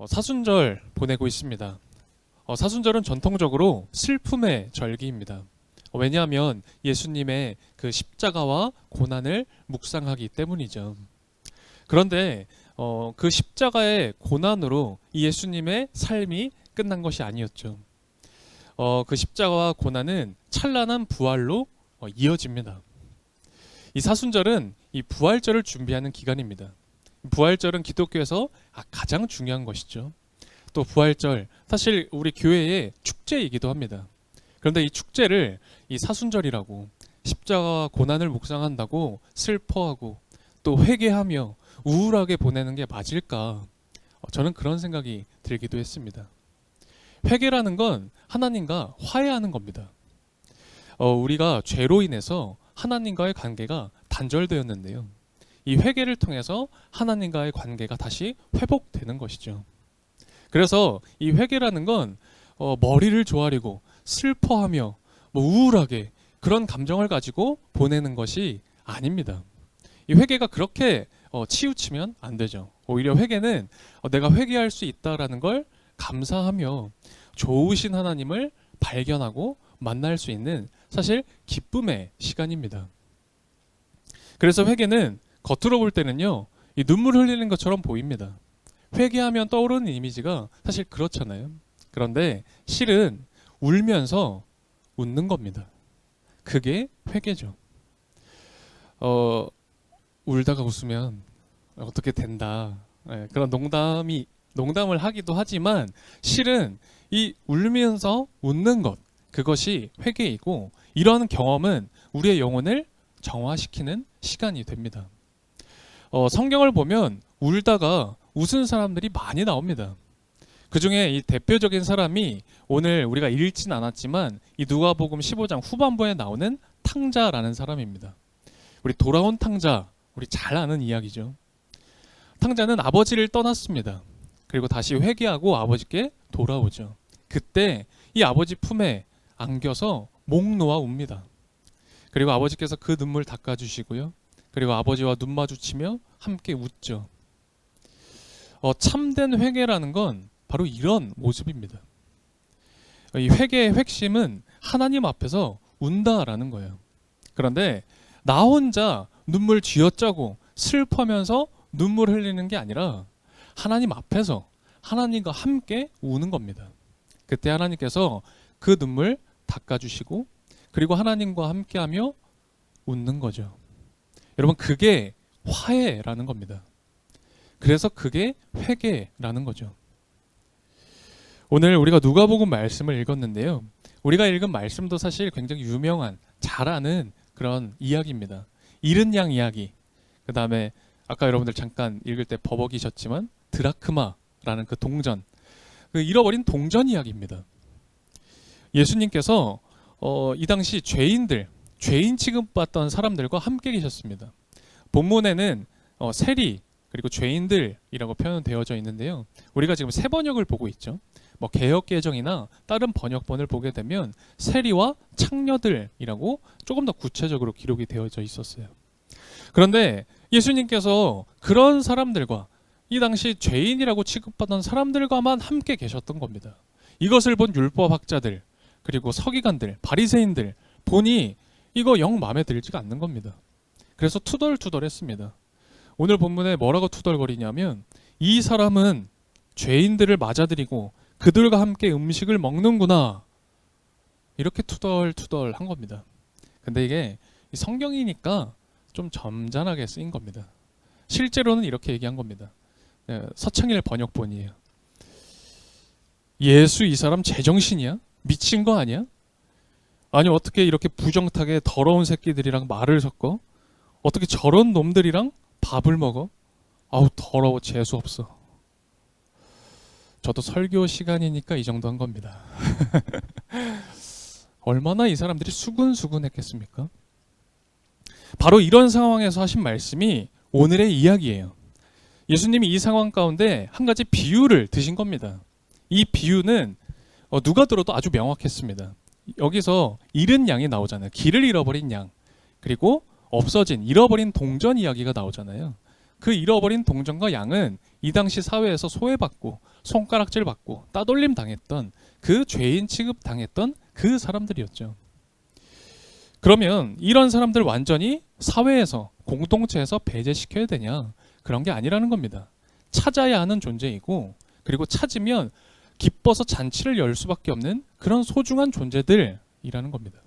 사순절 보내고 있습니다. 사순절은 전통적으로 슬픔의 절기입니다. 왜냐하면 예수님의 그 십자가와 고난을 묵상하기 때문이죠. 그런데 그 십자가의 고난으로 이 예수님의 삶이 끝난 것이 아니었죠. 그 십자가와 고난은 찬란한 부활로 이어집니다. 이 사순절은 이 부활절을 준비하는 기간입니다. 부활절은 기독교에서 가장 중요한 것이죠. 또 부활절, 사실 우리 교회의 축제이기도 합니다. 그런데 이 축제를 이 사순절이라고, 십자가와 고난을 묵상한다고 슬퍼하고 또 회개하며 우울하게 보내는 게 맞을까? 저는 그런 생각이 들기도 했습니다. 회개라는 건 하나님과 화해하는 겁니다. 우리가 죄로 인해서 하나님과의 관계가 단절되었는데요. 이 회개를 통해서 하나님과의 관계가 다시 회복되는 것이죠. 그래서 이 회개라는 건 머리를 조아리고 슬퍼하며 우울하게 그런 감정을 가지고 보내는 것이 아닙니다. 이 회개가 그렇게 치우치면 안 되죠. 오히려 회개는 내가 회개할 수 있다라는 걸 감사하며 좋으신 하나님을 발견하고 만날 수 있는 사실 기쁨의 시간입니다. 그래서 회개는 겉으로 볼 때는요, 이 눈물 흘리는 것처럼 보입니다. 회개하면 떠오르는 이미지가 사실 그렇잖아요. 그런데 실은 울면서 웃는 겁니다. 그게 회개죠. 울다가 웃으면 어떻게 된다. 그런 농담을 하기도 하지만 실은 이 울면서 웃는 것, 그것이 회개이고, 이러한 경험은 우리의 영혼을 정화시키는 시간이 됩니다. 성경을 보면 울다가 웃은 사람들이 많이 나옵니다. 그 중에 이 대표적인 사람이 오늘 우리가 읽진 않았지만 이 누가복음 15장 후반부에 나오는 탕자라는 사람입니다. 우리 돌아온 탕자, 우리 잘 아는 이야기죠. 탕자는 아버지를 떠났습니다. 그리고 다시 회개하고 아버지께 돌아오죠. 그때 이 아버지 품에 안겨서 목 놓아 웁니다. 그리고 아버지께서 그 눈물 닦아주시고요. 그리고 아버지와 눈 마주치며 함께 웃죠. 참된 회개라는 건 바로 이런 모습입니다. 이 회개의 핵심은 하나님 앞에서 운다라는 거예요. 그런데 나 혼자 눈물 쥐어짜고 슬퍼하면서 눈물 흘리는 게 아니라 하나님 앞에서 하나님과 함께 우는 겁니다. 그때 하나님께서 그 눈물 닦아주시고 그리고 하나님과 함께하며 웃는 거죠. 여러분, 그게 화해라는 겁니다. 그래서 그게 회개라는 거죠. 오늘 우리가 누가복음 말씀을 읽었는데요. 우리가 읽은 말씀도 사실 굉장히 유명한, 잘 아는 그런 이야기입니다. 잃은 양 이야기. 그 다음에 아까 여러분들 잠깐 읽을 때 버벅이셨지만 드라크마라는 그 동전, 그 잃어버린 동전 이야기입니다. 예수님께서 이 당시 죄인 취급받던 사람들과 함께 계셨습니다. 본문에는 세리 그리고 죄인들이라고 표현되어져 있는데요. 우리가 지금 새 번역을 보고 있죠. 개역개정이나 다른 번역본을 보게 되면 세리와 창녀들이라고 조금 더 구체적으로 기록이 되어져 있었어요. 그런데 예수님께서 그런 사람들과 이 당시 죄인이라고 취급받던 사람들과만 함께 계셨던 겁니다. 이것을 본 율법학자들 그리고 서기관들, 바리새인들 보니 이거 영 마음에 들지가 않는 겁니다. 그래서 투덜투덜했습니다. 오늘 본문에 뭐라고 투덜거리냐면 이 사람은 죄인들을 맞아들이고 그들과 함께 음식을 먹는구나, 이렇게 투덜투덜한 겁니다. 근데 이게 성경이니까 좀 점잖하게 쓰인 겁니다. 실제로는 이렇게 얘기한 겁니다. 서창일 번역본이에요. 예수 이 사람 제정신이야? 미친 거 아니야? 아니 어떻게 이렇게 부정타게 더러운 새끼들이랑 말을 섞어? 어떻게 저런 놈들이랑 밥을 먹어? 아우 더러워, 재수없어. 저도 설교 시간이니까 이 정도 한 겁니다. 얼마나 이 사람들이 수근수근했겠습니까? 바로 이런 상황에서 하신 말씀이 오늘의 이야기예요. 예수님이 이 상황 가운데 한 가지 비유를 드신 겁니다. 이 비유는 누가 들어도 아주 명확했습니다. 여기서 잃은 양이 나오잖아요. 길을 잃어버린 양, 그리고 없어진, 잃어버린 동전 이야기가 나오잖아요. 그 잃어버린 동전과 양은 이 당시 사회에서 소외받고 손가락질 받고 따돌림 당했던 그 죄인 취급 당했던 그 사람들이었죠. 그러면 이런 사람들 완전히 사회에서 공동체에서 배제시켜야 되냐? 그런 게 아니라는 겁니다. 찾아야 하는 존재이고 그리고 찾으면 기뻐서 잔치를 열 수밖에 없는 그런 소중한 존재들이라는 겁니다.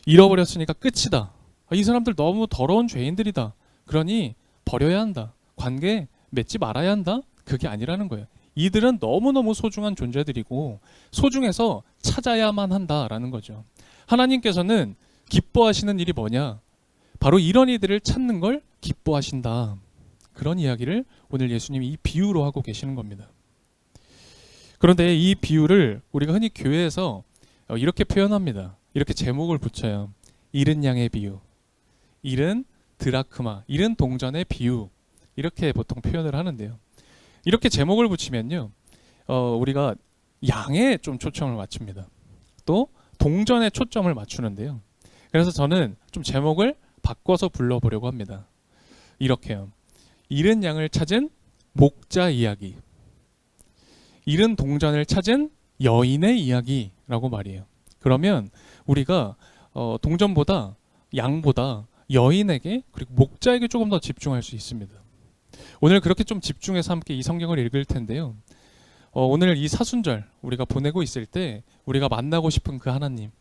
잃어버렸으니까 끝이다. 이 사람들 너무 더러운 죄인들이다. 그러니 버려야 한다. 관계 맺지 말아야 한다. 그게 아니라는 거예요. 이들은 너무너무 소중한 존재들이고 소중해서 찾아야만 한다라는 거죠. 하나님께서는 기뻐하시는 일이 뭐냐? 바로 이런 이들을 찾는 걸 기뻐하신다. 그런 이야기를 오늘 예수님이 이 비유로 하고 계시는 겁니다. 그런데 이 비유를 우리가 흔히 교회에서 이렇게 표현합니다. 이렇게 제목을 붙여요. 잃은 양의 비유, 잃은 드라크마, 잃은 동전의 비유, 이렇게 보통 표현을 하는데요. 이렇게 제목을 붙이면요, 우리가 양에 좀 초점을 맞춥니다. 또 동전에 초점을 맞추는데요. 그래서 저는 좀 제목을 바꿔서 불러보려고 합니다. 이렇게요. 잃은 양을 찾은 목자 이야기, 잃은 동전을 찾은 여인의 이야기라고 말이에요. 그러면 우리가 동전보다 양보다 여인에게 그리고 목자에게 조금 더 집중할 수 있습니다. 오늘 그렇게 좀 집중해서 함께 이 성경을 읽을 텐데요. 오늘 이 사순절 우리가 보내고 있을 때 우리가 만나고 싶은 그 하나님,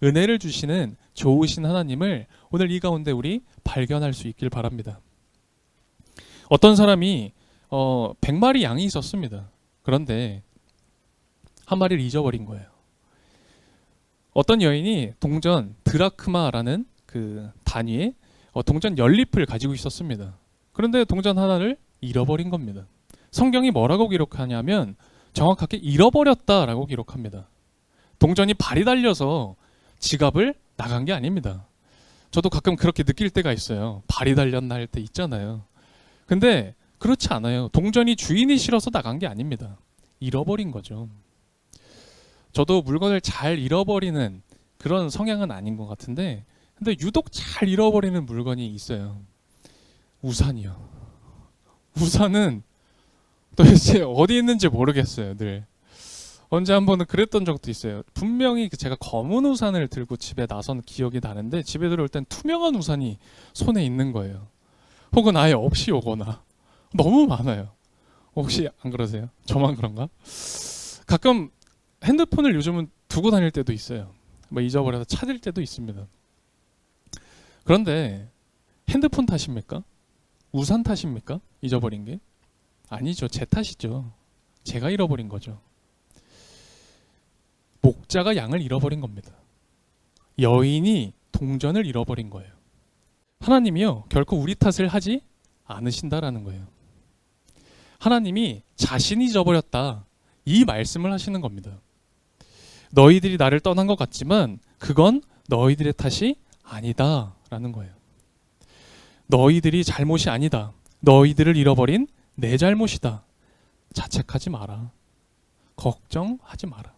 은혜를 주시는 좋으신 하나님을 오늘 이 가운데 우리 발견할 수 있길 바랍니다. 어떤 사람이 100마리 양이 있었습니다. 그런데 한 마리를 잊어버린 거예요. 어떤 여인이 동전 드라크마라는 그 단위의 동전 연립을 가지고 있었습니다. 그런데 동전 하나를 잃어버린 겁니다. 성경이 뭐라고 기록하냐면 정확하게 잃어버렸다라고 기록합니다. 동전이 발이 달려서 지갑을 나간 게 아닙니다. 저도 가끔 그렇게 느낄 때가 있어요. 발이 달렸나 할 때 있잖아요. 근데 그렇지 않아요. 동전이 주인이 싫어서 나간 게 아닙니다. 잃어버린 거죠. 저도 물건을 잘 잃어버리는 그런 성향은 아닌 것 같은데 근데 유독 잘 잃어버리는 물건이 있어요. 우산이요. 우산은 도대체 어디 있는지 모르겠어요. 늘. 언제 한 번은 그랬던 적도 있어요. 분명히 제가 검은 우산을 들고 집에 나선 기억이 나는데 집에 들어올 땐 투명한 우산이 손에 있는 거예요. 혹은 아예 없이 오거나. 너무 많아요. 혹시 안 그러세요? 저만 그런가? 가끔 핸드폰을 요즘은 두고 다닐 때도 있어요. 뭐 잊어버려서 찾을 때도 있습니다. 그런데 핸드폰 탓입니까? 우산 탓입니까? 잊어버린 게? 아니죠. 제 탓이죠. 제가 잃어버린 거죠. 목자가 양을 잃어버린 겁니다. 여인이 동전을 잃어버린 거예요. 하나님이요, 결코 우리 탓을 하지 않으신다라는 거예요. 하나님이 자신이 잊어버렸다. 이 말씀을 하시는 겁니다. 너희들이 나를 떠난 것 같지만 그건 너희들의 탓이 아니다 라는 거예요. 너희들이 잘못이 아니다. 너희들을 잃어버린 내 잘못이다. 자책하지 마라. 걱정하지 마라.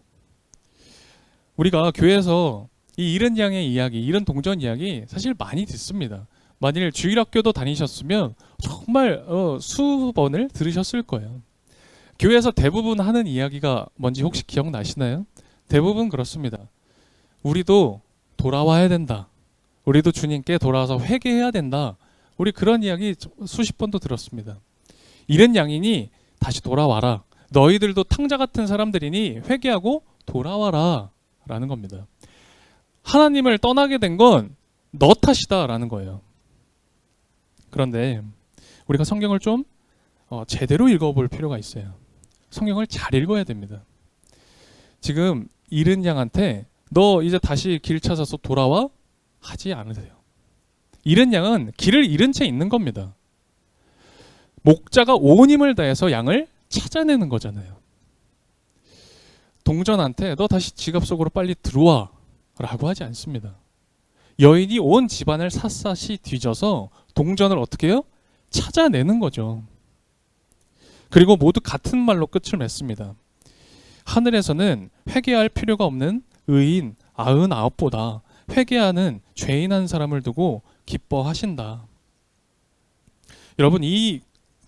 우리가 교회에서 이 잃은 양의 이야기, 잃은 동전 이야기 사실 많이 듣습니다. 만일 주일학교도 다니셨으면 정말 수번을 들으셨을 거예요. 교회에서 대부분 하는 이야기가 뭔지 혹시 기억나시나요? 대부분 그렇습니다. 우리도 돌아와야 된다. 우리도 주님께 돌아와서 회개해야 된다. 우리 그런 이야기 수십 번도 들었습니다. 잃은 양이니 다시 돌아와라. 너희들도 탕자 같은 사람들이니 회개하고 돌아와라 라는 겁니다. 하나님을 떠나게 된 건 너 탓이다 라는 거예요. 그런데 우리가 성경을 좀 제대로 읽어볼 필요가 있어요. 성경을 잘 읽어야 됩니다. 지금 잃은 양한테 너 이제 다시 길 찾아서 돌아와? 하지 않으세요. 잃은 양은 길을 잃은 채 있는 겁니다. 목자가 온 힘을 다해서 양을 찾아내는 거잖아요. 동전한테 너 다시 지갑 속으로 빨리 들어와 라고 하지 않습니다. 여인이 온 집안을 샅샅이 뒤져서 동전을 어떻게 해요? 찾아내는 거죠. 그리고 모두 같은 말로 끝을 맺습니다. 하늘에서는 회개할 필요가 없는 의인 99보다 회개하는 죄인 한 사람을 두고 기뻐하신다. 여러분, 이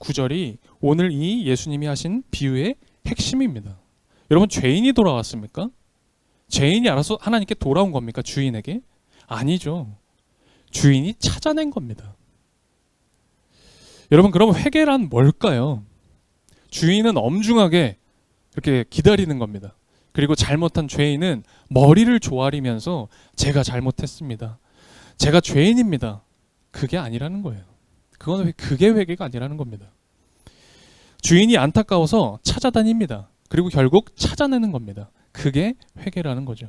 구절이 오늘 이 예수님이 하신 비유의 핵심입니다. 여러분, 죄인이 돌아왔습니까? 죄인이 알아서 하나님께 돌아온 겁니까? 주인에게? 아니죠. 주인이 찾아낸 겁니다. 여러분, 그럼 회개란 뭘까요? 주인은 엄중하게 이렇게 기다리는 겁니다. 그리고 잘못한 죄인은 머리를 조아리면서 제가 잘못했습니다. 제가 죄인입니다. 그게 아니라는 거예요. 그게 회개가 아니라는 겁니다. 주인이 안타까워서 찾아다닙니다. 그리고 결국 찾아내는 겁니다. 그게 회개라는 거죠.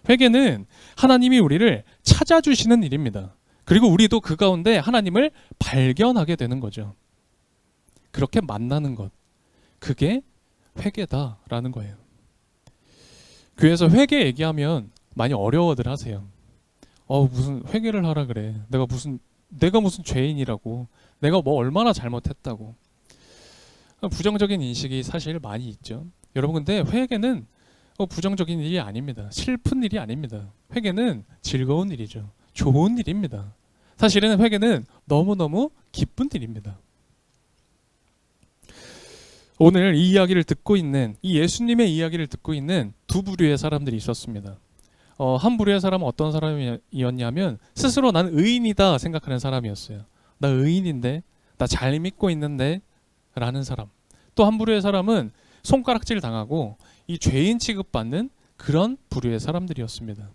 회개는 하나님이 우리를 찾아주시는 일입니다. 그리고 우리도 그 가운데 하나님을 발견하게 되는 거죠. 그렇게 만나는 것. 그게 회개다라는 거예요. 교회에서 회개 얘기하면 많이 어려워들 하세요. 무슨 회개를 하라 그래. 내가 무슨 죄인이라고. 내가 뭐 얼마나 잘못했다고. 부정적인 인식이 사실 많이 있죠. 여러분, 근데 회개는 부정적인 일이 아닙니다. 슬픈 일이 아닙니다. 회개는 즐거운 일이죠. 좋은 일입니다. 사실은 회개는 너무너무 기쁜 일입니다. 오늘 이 이야기를 듣고 있는, 이 예수님의 이야기를 듣고 있는 두 부류의 사람들이 있었습니다. 한 부류의 사람은 어떤 사람이었냐면 스스로 난 의인이다 생각하는 사람이었어요. 나 의인인데, 나 잘 믿고 있는데 라는 사람. 또 한 부류의 사람은 손가락질 당하고 이 죄인 취급받는 그런 부류의 사람들이었습니다.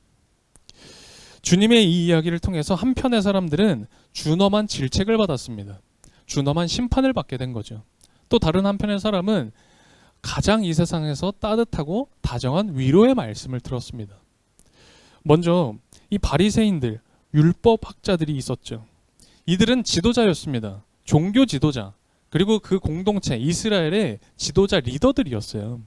주님의 이 이야기를 통해서 한편의 사람들은 준엄한 질책을 받았습니다. 준엄한 심판을 받게 된 거죠. 또 다른 한편의 사람은 가장 이 세상에서 따뜻하고 다정한 위로의 말씀을 들었습니다. 먼저 이 바리새인들, 율법학자들이 있었죠. 이들은 지도자였습니다. 종교 지도자, 그리고 그 공동체 이스라엘의 지도자 리더들이었어요.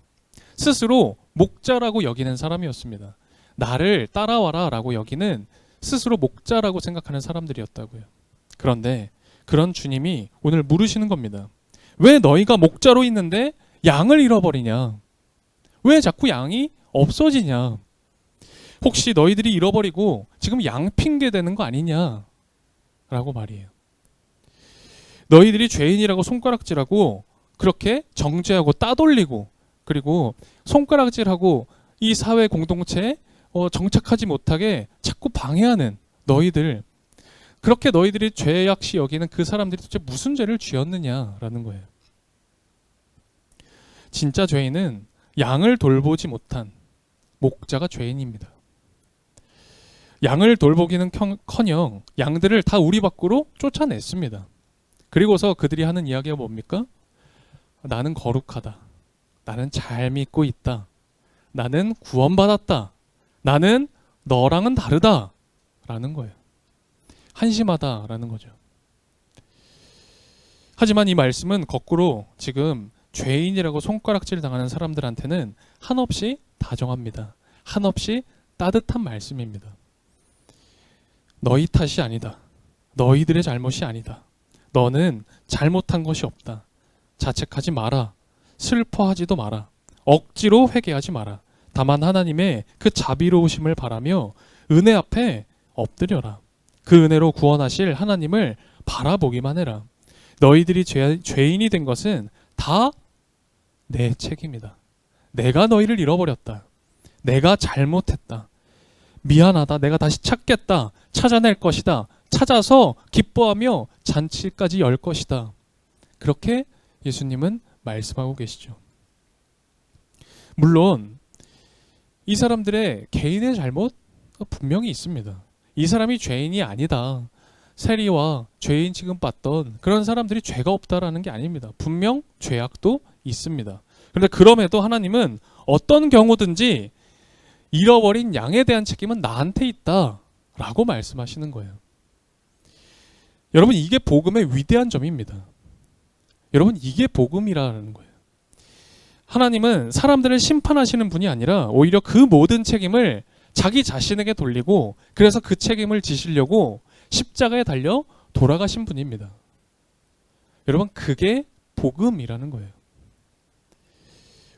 스스로 목자라고 여기는 사람이었습니다. 나를 따라와라 라고 여기는 스스로 목자라고 생각하는 사람들이었다고요. 그런데 그런 주님이 오늘 물으시는 겁니다. 왜 너희가 목자로 있는데 양을 잃어버리냐? 왜 자꾸 양이 없어지냐? 혹시 너희들이 잃어버리고 지금 양 핑계 대는 거 아니냐? 라고 말이에요. 너희들이 죄인이라고 손가락질하고 그렇게 정죄하고 따돌리고 그리고 손가락질하고 이 사회 공동체에 정착하지 못하게 자꾸 방해하는 너희들, 그렇게 너희들이 죄악시 여기는 그 사람들이 도대체 무슨 죄를 지었느냐라는 거예요. 진짜 죄인은 양을 돌보지 못한 목자가 죄인입니다. 양을 돌보기는 커녕 양들을 다 우리 밖으로 쫓아냈습니다. 그리고서 그들이 하는 이야기가 뭡니까? 나는 거룩하다. 나는 잘 믿고 있다. 나는 구원받았다. 나는 너랑은 다르다. 라는 거예요. 한심하다라는 거죠. 하지만 이 말씀은 거꾸로 지금 죄인이라고 손가락질 당하는 사람들한테는 한없이 다정합니다. 한없이 따뜻한 말씀입니다. 너희 탓이 아니다. 너희들의 잘못이 아니다. 너는 잘못한 것이 없다. 자책하지 마라. 슬퍼하지도 마라. 억지로 회개하지 마라. 다만 하나님의 그 자비로우심을 바라며 은혜 앞에 엎드려라. 그 은혜로 구원하실 하나님을 바라보기만 해라. 너희들이 죄인이 된 것은 다 내 책임이다. 내가 너희를 잃어버렸다. 내가 잘못했다. 미안하다. 내가 다시 찾겠다. 찾아낼 것이다. 찾아서 기뻐하며 잔치까지 열 것이다. 그렇게 예수님은 말씀하고 계시죠. 물론 이 사람들의 개인의 잘못 분명히 있습니다. 이 사람이 죄인이 아니다. 세리와 죄인 취급받던 그런 사람들이 죄가 없다라는 게 아닙니다. 분명 죄악도 있습니다. 그런데 그럼에도 하나님은 어떤 경우든지 잃어버린 양에 대한 책임은 나한테 있다라고 말씀하시는 거예요. 여러분, 이게 복음의 위대한 점입니다. 여러분, 이게 복음이라는 거예요. 하나님은 사람들을 심판하시는 분이 아니라 오히려 그 모든 책임을 자기 자신에게 돌리고 그래서 그 책임을 지시려고 십자가에 달려 돌아가신 분입니다. 여러분, 그게 복음이라는 거예요.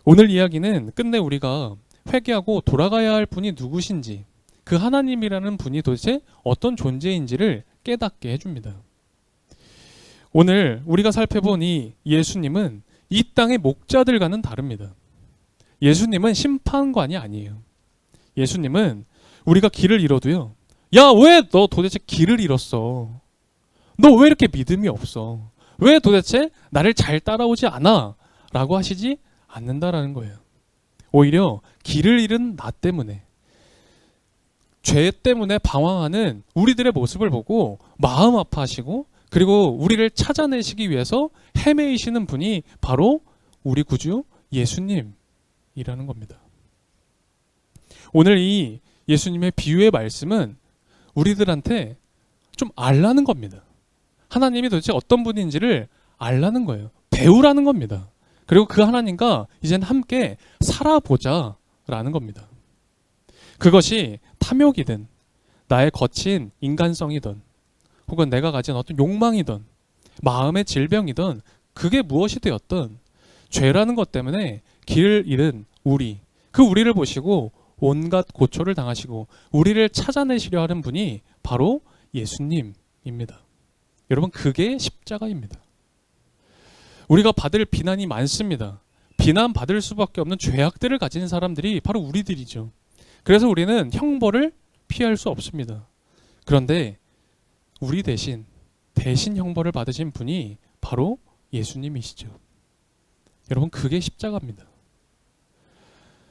오늘 이야기는 끝내 우리가 회개하고 돌아가야 할 분이 누구신지, 그 하나님이라는 분이 도대체 어떤 존재인지를 깨닫게 해줍니다. 오늘 우리가 살펴본 이 예수님은 이 땅의 목자들과는 다릅니다. 예수님은 심판관이 아니에요. 예수님은 우리가 길을 잃어도요, 야, 왜 너 도대체 길을 잃었어? 너 왜 이렇게 믿음이 없어? 왜 도대체 나를 잘 따라오지 않아? 라고 하시지 않는다라는 거예요. 오히려 길을 잃은 나 때문에, 죄 때문에 방황하는 우리들의 모습을 보고 마음 아파하시고, 그리고 우리를 찾아내시기 위해서 헤매이시는 분이 바로 우리 구주 예수님이라는 겁니다. 오늘 이 예수님의 비유의 말씀은 우리들한테 좀 알라는 겁니다. 하나님이 도대체 어떤 분인지를 알라는 거예요. 배우라는 겁니다. 그리고 그 하나님과 이제는 함께 살아보자라는 겁니다. 그것이 탐욕이든 나의 거친 인간성이든 혹은 내가 가진 어떤 욕망이든 마음의 질병이든 그게 무엇이 되었든 죄라는 것 때문에 길을 잃은 우리, 그 우리를 보시고 온갖 고초를 당하시고 우리를 찾아내시려 하는 분이 바로 예수님입니다. 여러분, 그게 십자가입니다. 우리가 받을 비난이 많습니다. 비난받을 수밖에 없는 죄악들을 가진 사람들이 바로 우리들이죠. 그래서 우리는 형벌을 피할 수 없습니다. 그런데 우리 대신 형벌을 받으신 분이 바로 예수님이시죠. 여러분, 그게 십자가입니다.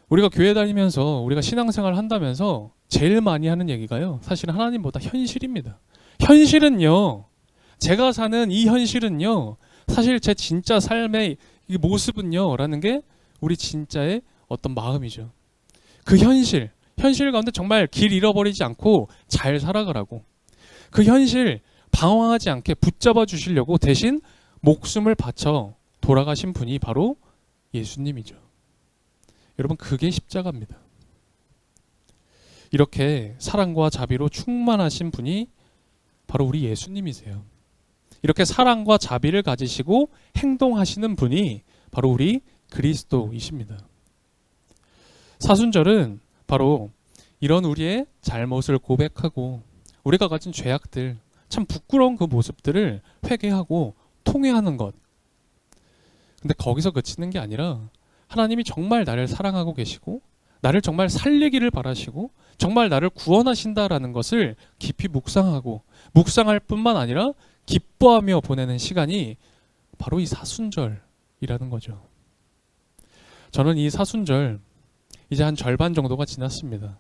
우리가 교회 다니면서 우리가 신앙생활을 한다면서 제일 많이 하는 얘기가요, 사실은 하나님보다 현실입니다. 현실은요, 제가 사는 이 현실은요, 사실 제 진짜 삶의 이 모습은요 라는 게 우리 진짜의 어떤 마음이죠. 그 현실 가운데 정말 길 잃어버리지 않고 잘 살아가라고, 그 현실 방황하지 않게 붙잡아 주시려고 대신 목숨을 바쳐 돌아가신 분이 바로 예수님이죠. 여러분, 그게 십자가입니다. 이렇게 사랑과 자비로 충만하신 분이 바로 우리 예수님이세요. 이렇게 사랑과 자비를 가지시고 행동하시는 분이 바로 우리 그리스도이십니다. 사순절은 바로 이런 우리의 잘못을 고백하고 우리가 가진 죄악들, 참 부끄러운 그 모습들을 회개하고 통회하는 것. 근데 거기서 그치는 게 아니라 하나님이 정말 나를 사랑하고 계시고 나를 정말 살리기를 바라시고 정말 나를 구원하신다라는 것을 깊이 묵상할 뿐만 아니라 기뻐하며 보내는 시간이 바로 이 사순절이라는 거죠. 저는 이 사순절 이제 한 절반 정도가 지났습니다.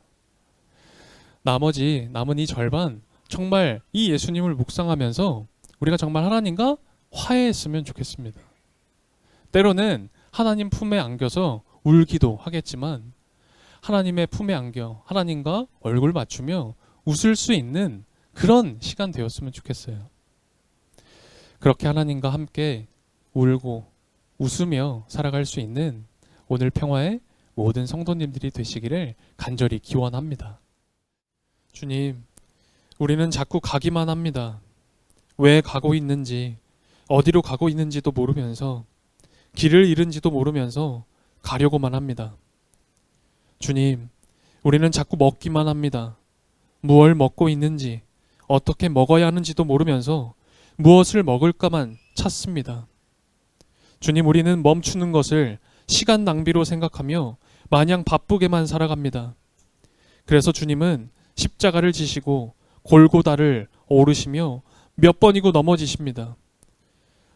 남은 이 절반, 정말 이 예수님을 묵상하면서 우리가 정말 하나님과 화해했으면 좋겠습니다. 때로는 하나님 품에 안겨서 울기도 하겠지만 하나님의 품에 안겨 하나님과 얼굴 맞추며 웃을 수 있는 그런 시간 되었으면 좋겠어요. 그렇게 하나님과 함께 울고 웃으며 살아갈 수 있는 오늘 평화의 모든 성도님들이 되시기를 간절히 기원합니다. 주님, 우리는 자꾸 가기만 합니다. 왜 가고 있는지, 어디로 가고 있는지도 모르면서, 길을 잃은지도 모르면서 가려고만 합니다. 주님, 우리는 자꾸 먹기만 합니다. 무엇을 먹고 있는지, 어떻게 먹어야 하는지도 모르면서 무엇을 먹을까만 찾습니다. 주님, 우리는 멈추는 것을 시간 낭비로 생각하며 마냥 바쁘게만 살아갑니다. 그래서 주님은 십자가를 지시고 골고다를 오르시며 몇 번이고 넘어지십니다.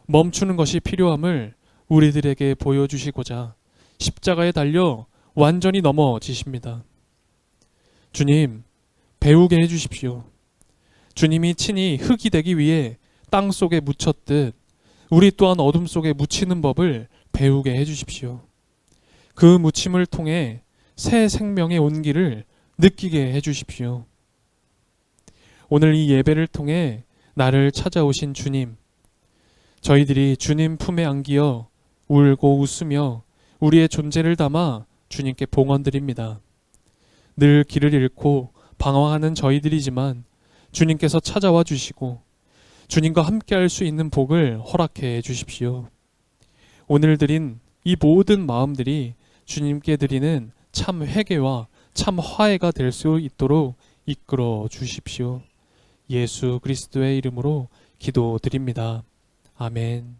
멈추는 것이 필요함을 우리들에게 보여주시고자 십자가에 달려 완전히 넘어지십니다. 주님, 배우게 해주십시오. 주님이 친히 흙이 되기 위해 땅 속에 묻혔듯 우리 또한 어둠 속에 묻히는 법을 배우게 해주십시오. 그 묻힘을 통해 새 생명의 온기를 느끼게 해주십시오. 오늘 이 예배를 통해 나를 찾아오신 주님, 저희들이 주님 품에 안기어 울고 웃으며 우리의 존재를 담아 주님께 봉헌드립니다. 늘 길을 잃고 방황하는 저희들이지만 주님께서 찾아와 주시고 주님과 함께할 수 있는 복을 허락해 주십시오. 오늘 드린 이 모든 마음들이 주님께 드리는 참 회개와 참 화해가 될 수 있도록 이끌어 주십시오. 예수 그리스도의 이름으로 기도드립니다. 아멘.